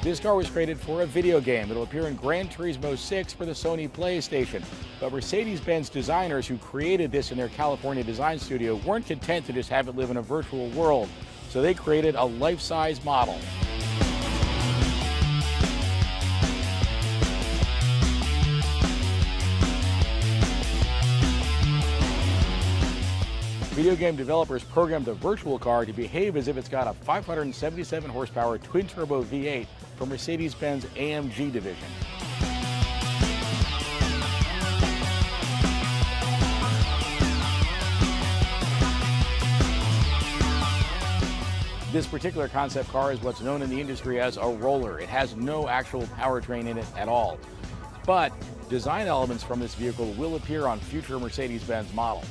This car was created for a video game. It'll appear in Gran Turismo 6 for the Sony PlayStation. But Mercedes-Benz designers who created this in their California design studio weren't content to just have it live in a virtual world. So they created a life-size model. Video game developers programmed the virtual car to behave as if it's got a 577 horsepower twin-turbo V8 from Mercedes-Benz AMG division. This particular concept car is what's known in the industry as a roller. It has no actual powertrain in it at all. But design elements from this vehicle will appear on future Mercedes-Benz models.